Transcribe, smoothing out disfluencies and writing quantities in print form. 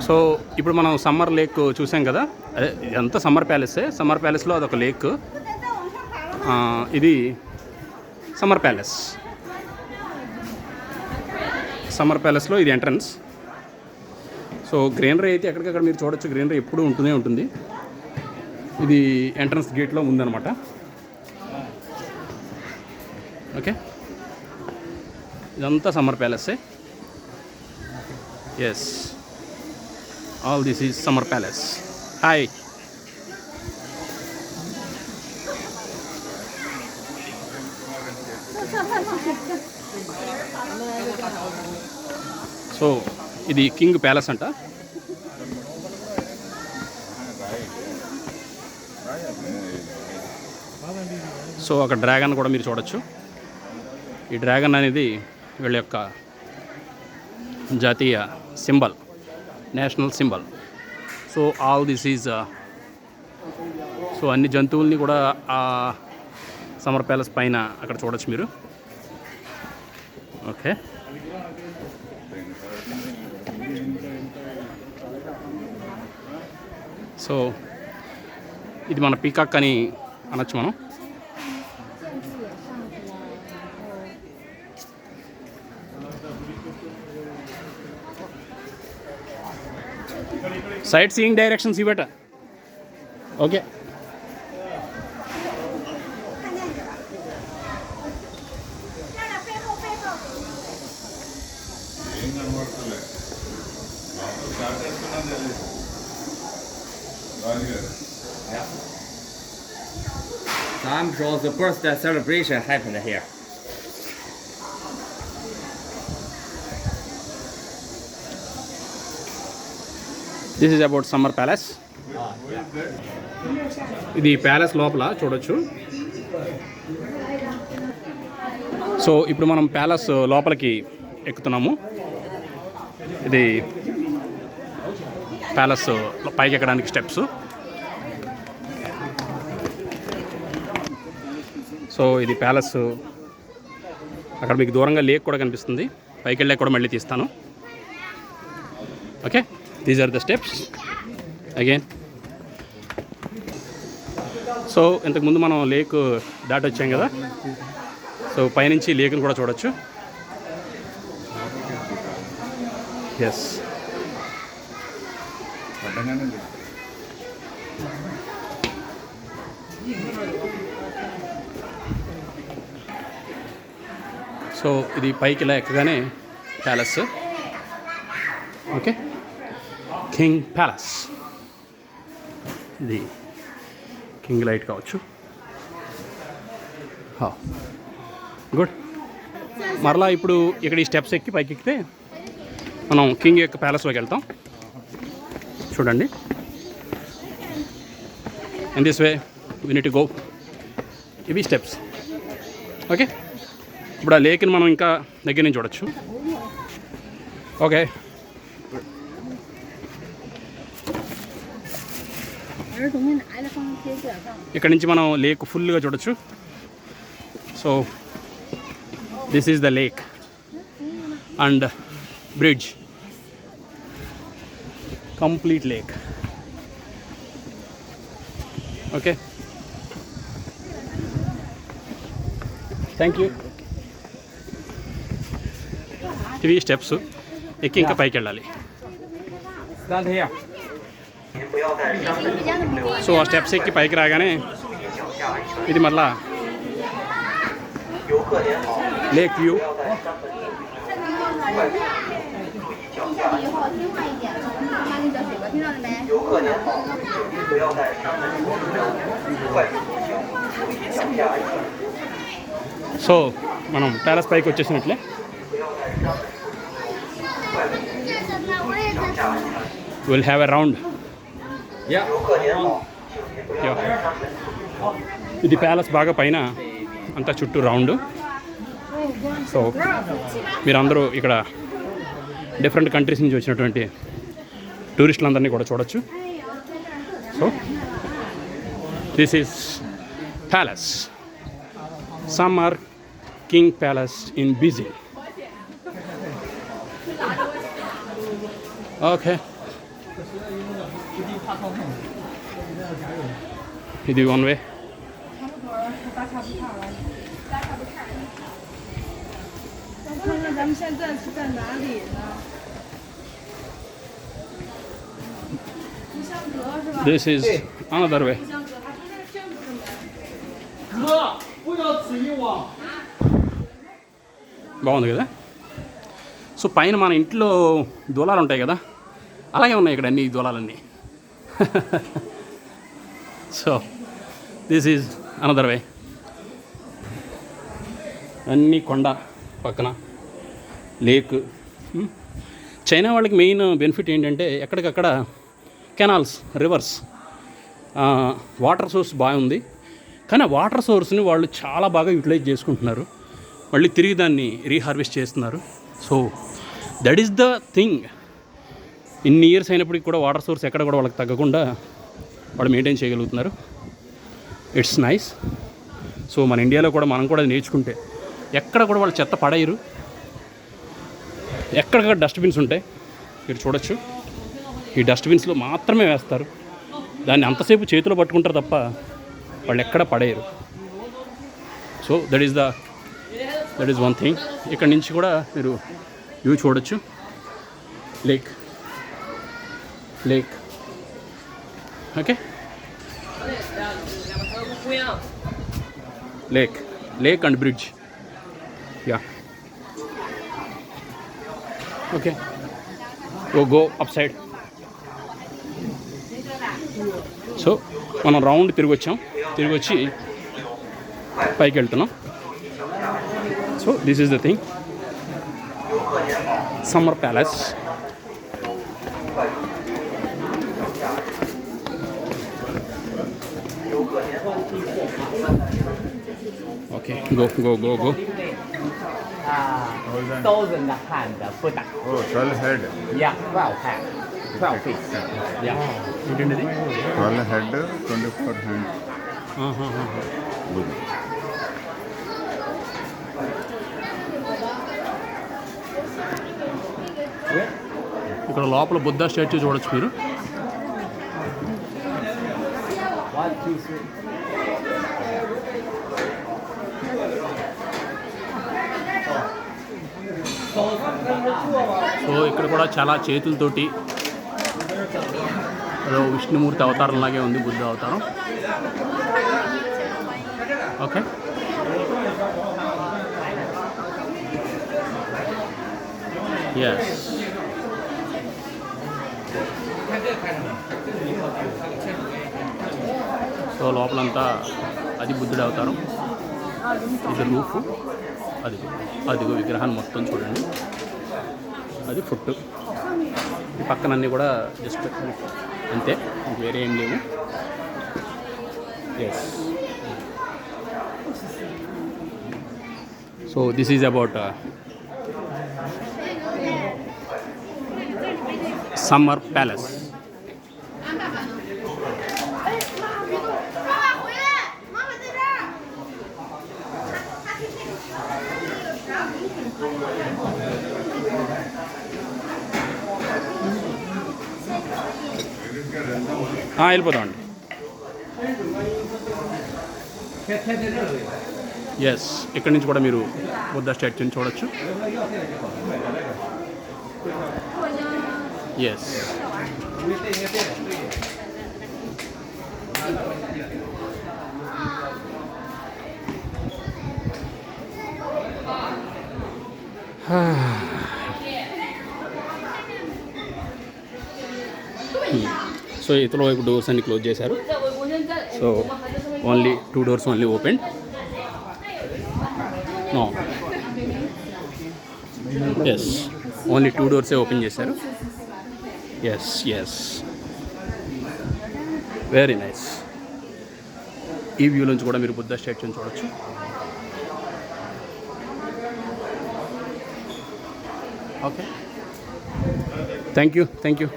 So ఇప్పుడు మనం summer lake చూసాం కదా, అదే ఇదంతా సమ్మర్ ప్యాలెసే. సమ్మర్ ప్యాలెస్లో అదొక లేక్, ఇది సమ్మర్ ప్యాలెస్. సమ్మర్ ప్యాలెస్లో ఇది ఎంట్రన్స్. సో గ్రీనరీ అయితే ఎక్కడికక్కడ మీరు చూడొచ్చు, గ్రీనరీ ఎప్పుడూ ఉంటూనే ఉంటుంది. ఇది ఎంట్రన్స్ గేట్లో ఉందన్నమాట. ఓకే, ఇదంతా సమ్మర్ ప్యాలెసే. Yes, all this is summer palace. Hi. So ఇది కింగ్ ప్యాలెస్ అంట. సో అక్కడ డ్రాగన్ కూడా మీరు చూడొచ్చు. ఈ డ్రాగన్ అనేది వీళ్ళ యొక్క జాతీయ symbol, national symbol. So all this is so అన్ని జంతువుల్ని కూడా ఆ సమ్మర్ ప్యాలెస్ పైన అక్కడ చూడొచ్చు మీరు. ఓకే, సో ఇది మన పీకాక్ అని అనొచ్చు మనం. సైట్ సీయింగ్ డైరెక్షన్స్ ఇవట. Okay, Time shows the birthday celebration happened here. This is about summer palace. ఇది ప్యాలెస్ లోపల చూడొచ్చు. సో ఇప్పుడు మనం ప్యాలెస్ లోపలికి ఎక్కుతున్నాము. ఇది ప్యాలెస్ పైకి ఎక్కడానికి స్టెప్స్. సో ఇది ప్యాలెస్. అక్కడ మీకు దూరంగా లేక్ కూడా కనిపిస్తుంది. పైకి వెళ్ళాక కూడా మళ్ళీ తీస్తాను. Okay, these are the steps again. So ఇంతకుముందు మనం లేక్ దాటి వచ్చాం కదా, సో పైనుంచి లేక్ని కూడా చూడొచ్చు. ఎస్, సో ఇది పైకి ఇలా ఎక్కగానే ప్యాలెస్. Okay, king palace. ఇది కింగ్ లైట్ కావచ్చు. గుడ్. మరలా ఇప్పుడు ఇక్కడ ఈ స్టెప్స్ ఎక్కి పైకి ఎక్కితే మనం కింగ్ యొక్క ప్యాలెస్లోకి వెళ్తాం. చూడండి, in this way we need to go. ఇవి స్టెప్స్. ఓకే, ఇప్పుడు ఆ లేక్ని మనం ఇంకా దగ్గర నుంచి చూడొచ్చు. ఓకే, ఇక్కడ నుంచి మనం లేక్ ఫుల్గా చూడొచ్చు. So this is the lake and bridge, complete lake. Okay, thank you. ఇవి స్టెప్స్ ఎక్కి ఇంకా పైకి వెళ్ళాలి. సో ఆ స్టెప్స్ ఎక్కి పైకి రాగానే ఇది మళ్ళా లేక్ వ్యూ. సో మనం ప్యాలెస్ పైకి వచ్చేసినట్లే. Will have a round. ఇది ప్యాలెస్ బాగా పైన అంతా చుట్టూ రౌండ్. సో మీరందరూ ఇక్కడ డిఫరెంట్ కంట్రీస్ నుంచి వచ్చినటువంటి టూరిస్టులందరినీ కూడా చూడొచ్చు. So this is palace, summer king palace in Beijing. Okay, ఇది one way. 看看咱们现在是在哪里呢？香阁是吧？ this is another way. 香阁，它不是这不是门。 బాగుంది కదా. సో పైన మన ఇంట్లో దూలాలు ఉంటాయి కదా, అలాగే ఉన్నాయి ఇక్కడ అన్ని దూలాలన్నీ. So this is another way. అన్నీ కొండ పక్కన లేక్. చైనా వాళ్ళకి మెయిన్ బెనిఫిట్ ఏంటంటే ఎక్కడికక్కడ కెనాల్స్, రివర్స్, వాటర్ సోర్స్ బాగుంది. కానీ ఆ వాటర్ సోర్స్ని వాళ్ళు చాలా బాగా యూటిలైజ్ చేసుకుంటున్నారు, మళ్ళీ తిరిగి దాన్ని రీహార్వెస్ట్ చేస్తున్నారు. So that is the thing. ఇన్ని ఇయర్స్ అయినప్పటికీ కూడా వాటర్ సోర్స్ ఎక్కడ కూడా వాళ్ళకి తగ్గకుండా వాళ్ళు మెయింటైన్ చేయగలుగుతున్నారు. It's nice. సో మన ఇండియాలో కూడా మనం కూడా నేర్చుకుంటే ఎక్కడ కూడా వాళ్ళు చెత్త పడేయరు. ఎక్కడికక్కడ డస్ట్బిన్స్ ఉంటాయి, మీరు చూడొచ్చు. ఈ డస్ట్బిన్స్లో మాత్రమే వేస్తారు, దాన్ని అంతసేపు చేతిలో పట్టుకుంటారు తప్ప వాళ్ళు ఎక్కడ పడేయరు. So that is one thing. ఇక్కడ నుంచి కూడా మీరు వ్యూ చూడొచ్చు. Lake okay, lake and bridge. Ya okay, go up side. So మనం రౌండ్ తిరిగి వచ్చి పైకి వెళ్తున్నాం. So this is the thing, summer palace. Okay, go. 都是那汉的不打。 Oh, 12 head. Yeah, 12 hand, 12 feet. Ya, ఏంటండి 12 head, 24 hand. Good. ఇక్కడ లోపల Buddha statue చూడొచ్చు మీరు. 1, 2, 3. సో ఇక్కడ కూడా చాలా చేతులతోటి అదో విష్ణుమూర్తి అవతారంలాగే ఉంది, బుద్ధ అవతారం. Okay, yes. సో లోపలంతా అది బుద్ధుడి అవతారం, ఇది రూఫ్, అదిగో విగ్రహాన్ని మొత్తం చూడండి, అది ఫుట్. ఈ పక్కనన్నీ కూడా జస్ట్ అంతే, వేరే ఏం లేవు. Yes. So this is about summer palace. వెళ్ళిపోతామండి. ఎస్, ఇక్కడి నుంచి కూడా మీరు బుద్ధ స్టాచ్యూని చూడొచ్చు. ఎస్. సో ఇతర వైపు డోర్స్ అన్ని క్లోజ్ చేశారు. So only 2 doors only open. No, yes, only 2 doors open చేశారు. Yes, very nice. ఈ వ్యూ నుంచి కూడా మీరు బుద్ధ స్టాచ్యూని చూడొచ్చు. Okay, thank you.